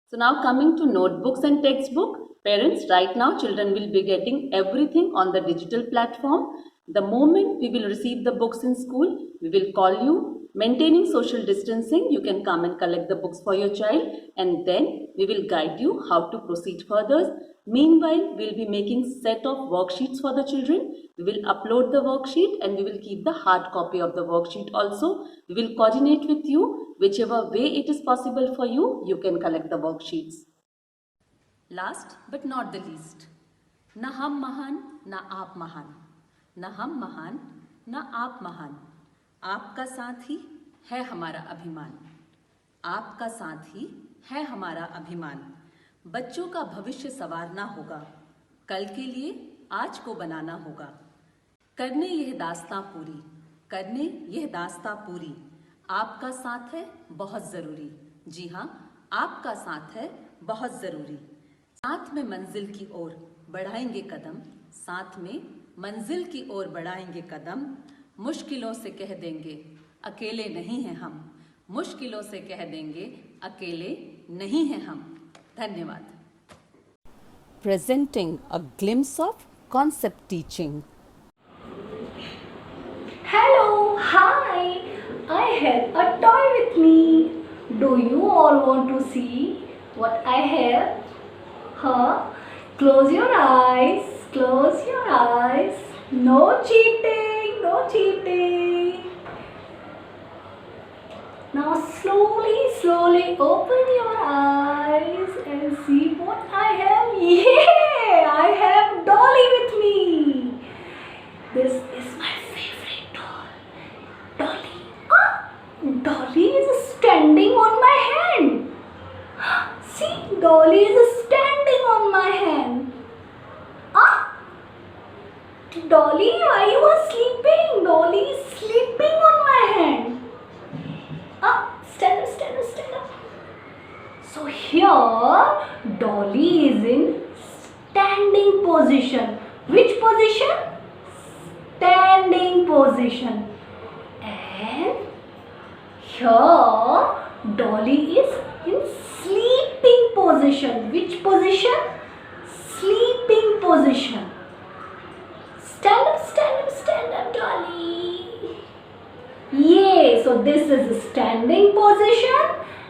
So now coming to notebooks and textbook. Parents, right now children will be getting everything on the digital platform. The moment we will receive the books in school, we will call you. Maintaining social distancing, you can come and collect the books for your child, and then we will guide you how to proceed further. Meanwhile, we will be making set of worksheets for the children. We will upload the worksheet and we will keep the hard copy of the worksheet also. We will coordinate with you. Whichever way it is possible for you, you can collect the worksheets. Last but not the least, na hum mahan, na aap mahan. Na hum mahan, na aap mahan. आपका साथ ही है हमारा अभिमान, आपका साथ ही है हमारा अभिमान। बच्चों का भविष्य संवारना होगा, कल के लिए आज को बनाना होगा। करने यह दास्तां पूरी, करने यह दास्तां पूरी। आपका साथ है बहुत ज़रूरी, जी हाँ, आपका साथ है बहुत ज़रूरी। साथ में मंजिल की ओर बढ़ाएंगे कदम, साथ में मंजिल की ओर बढ़ाएंगे कदम। मुश्किलों से कह देंगे अकेले नहीं हैं हम, मुश्किलों से कह देंगे अकेले नहीं हैं हम। धन्यवाद। Presenting a glimpse of concept teaching. Hello, hi, I have a toy with me. Do you all want to see what I have? Huh? Close your eyes, close your eyes. No cheating, no cheating. Now slowly open your eyes and see what I have. Yeah, I have Dolly with me. This is my favorite doll. Dolly. Dolly is standing on my hand. See, Dolly is standing on my hand. Dolly, why you are sleeping? Dolly is sleeping on my hand. Stand up. So here, Dolly is in standing position. Which position? Standing position. And here, Dolly is in sleeping position. Which position? Sleeping position. Stand up, Dolly. Yay! So this is a standing position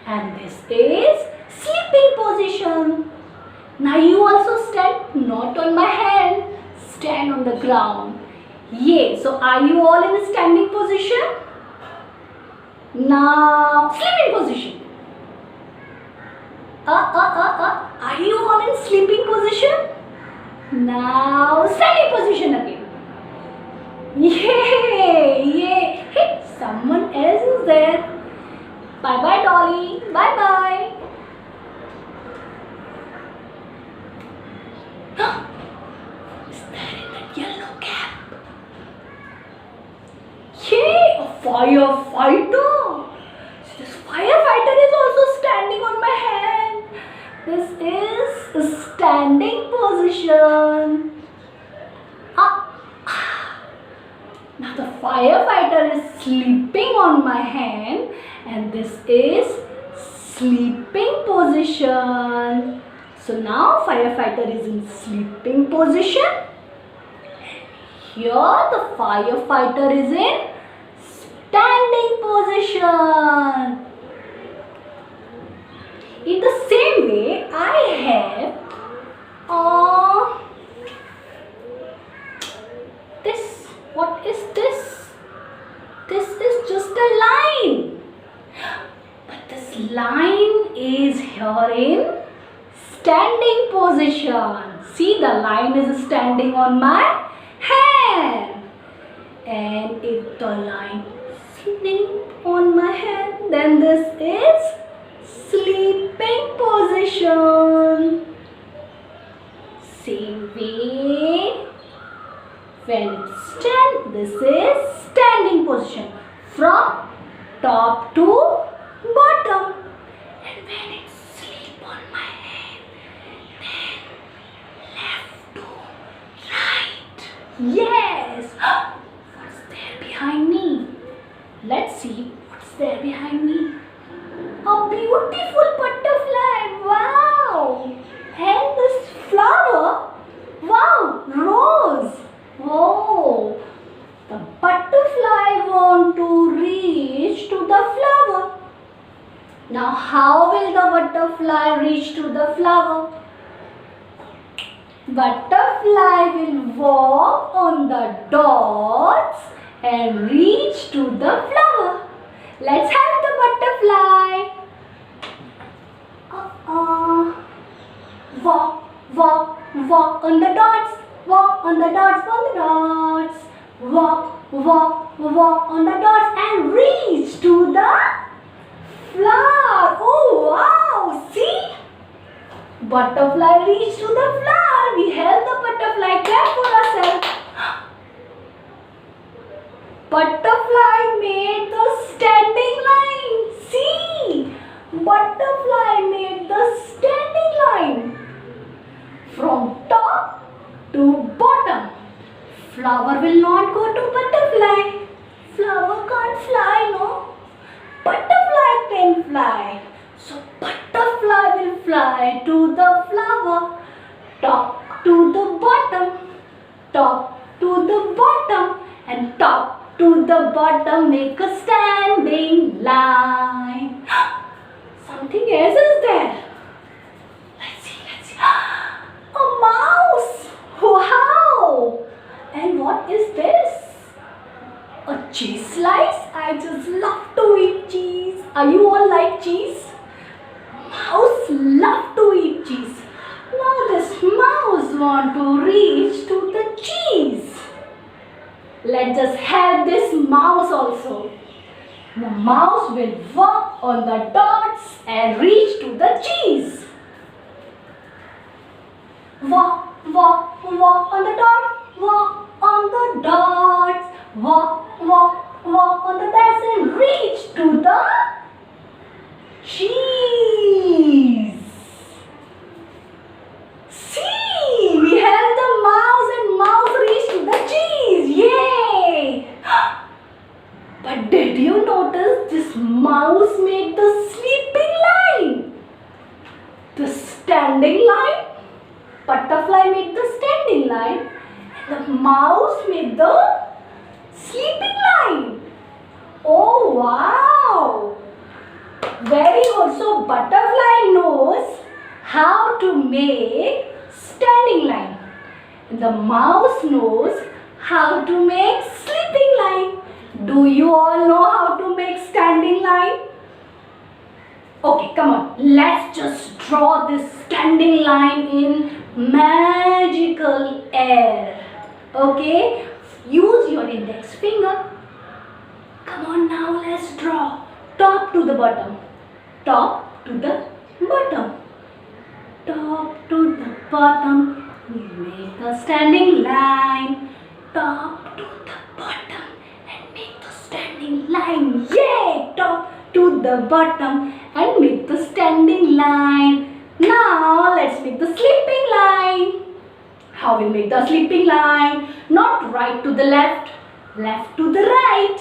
and this is sleeping position. Now you also stand not on my hand, stand on the ground. Yay! So are you all in a standing position? Now sleeping position. Are you all in sleeping position? Now standing position again. Yay! Hey, someone else is there. Bye Dolly. Bye. Is that in that yellow cap? Yay! A firefighter. This firefighter is also standing on my hand. This is a standing position. Now the firefighter is sleeping on my hand and this is sleeping position. So now firefighter is in sleeping position. Here the firefighter is in standing position. In the same way, I have this. What is this? This is just a line. But this line is here in standing position. See, the line is standing on my hand. And if the line sleep on my hand, then this is sleeping position. Same way, when it's stand, this is standing position from top to bottom. And when it's sleep on my hand, then left to right. Yes. What's there behind me? Let's see what's there behind me. A beautiful butterfly. Wow. And this flower. Wow. Rose. Oh. The butterfly want to reach to the flower. Now how will the butterfly reach to the flower? Butterfly will walk on the dots and reach to the flower. Let's have the butterfly. Walk, walk, walk on the dots. Walk on the dots, on the dots. Walk, walk, walk on the dots and reach to the flower. Oh wow, see? Butterfly reach to the flower. We held the butterfly. Clap for ourselves. Butterfly made the standing line. See? Butterfly made the standing line. From top to bottom. Flower will not go to butterfly. Flower can't fly, no? Butterfly can fly. So butterfly will fly to the flower. Top to the bottom. Top to the bottom. And top to the bottom make a standing line. Something else is there. Let's see, let's see. A mouse. Wow. And what is this? A cheese slice? I just love to eat cheese. Are you all like cheese? Mouse love to eat cheese. Now this mouse want to reach to the cheese. Let's just help this mouse also. The mouse will walk on the dots and reach to the cheese. Walk, walk, walk on the dot. Walk on the dots. Walk, walk, walk on the dots and reach to the cheese. See, we have the mouse and mouse reached to the cheese. Yay! But did you notice this mouse made the sleeping line? The standing line? Butterfly made the standing line. The mouse made the sleeping line. Oh wow! Very good. So butterfly knows how to make standing line. And the mouse knows how to make sleeping line. Do you all know how to make standing line? Okay, come on. Let's just draw this standing line in magical air. Okay? Use your index finger. Come on now, let's draw. Top to the bottom. Top to the bottom. Top to the bottom. Make a standing line. Top to the bottom. And make the standing line. Yay! Top to the bottom. And make the standing line. Now let's make the sleeping line. How we'll make the sleeping line? Not right to the left. Left to the right.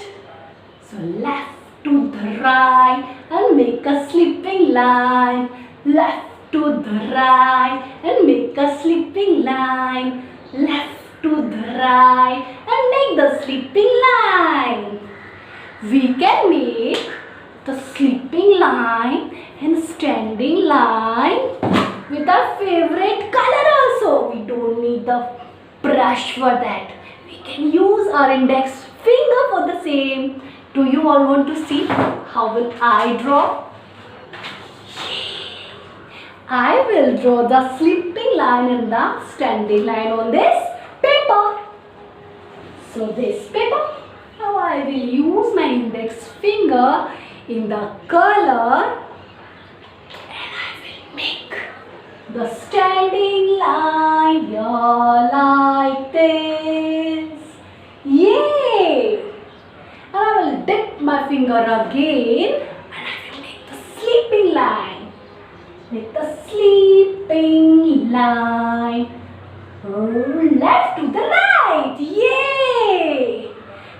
So left to the right and make a sleeping line. Left to the right and make a sleeping line. Left to the right and make the sleeping line. We can make the sleeping line and standing line with our favorite color also. We don't need the brush for that. We can use our index finger for the same. Do you all want to see how will I draw? I will draw the sleeping line and the standing line on this paper. So this paper, now I will use my index finger in the color and I will make the standing line here like this. Yay! And I will dip my finger again and I will make the sleeping line. Make the sleeping line. Left to the right. Yay!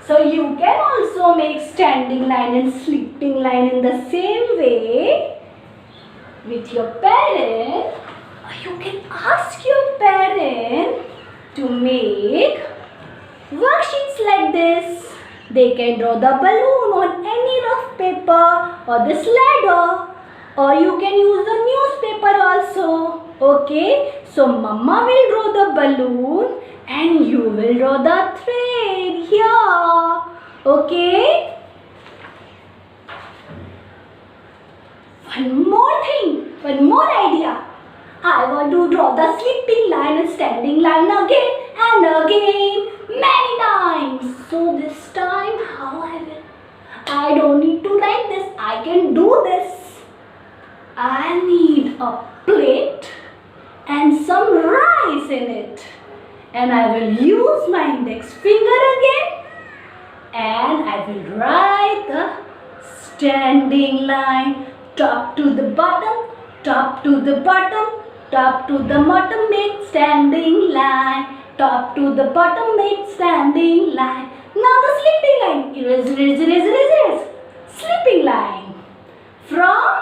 So you can also make standing line and sleeping line in the same way with your parent. Or you can ask your parent to make worksheets like this. They can draw the balloon on any rough paper or this ladder. Or you can use the newspaper also. Okay, so Mama will draw the balloon and you will draw the thread here. Okay. One more thing, one more idea. I want to draw the sleeping line and standing line again and again many times. So this time how I will? I don't need to write this. I can do this. I need a plate and some rice in it. And I will use my index finger again and I will write the standing line. Top to the bottom, top to the bottom, top to the bottom, make standing line. Top to the bottom, make standing line. Now the sleeping line. Erase, erase, erase, erase, erase. Sleeping line. From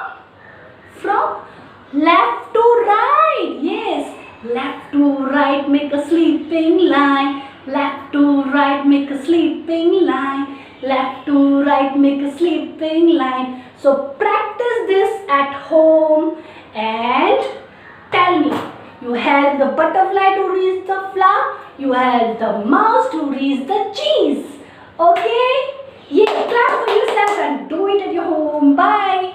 left to right. Yes. Left to right, make a sleeping line. Left to right, make a sleeping line. Left to right, make a sleeping line. So practice this at home and tell me, you have the butterfly to reach the flower, you have the mouse to reach the cheese. Okay? Yeah, clap for yourself and do it at your home. Bye.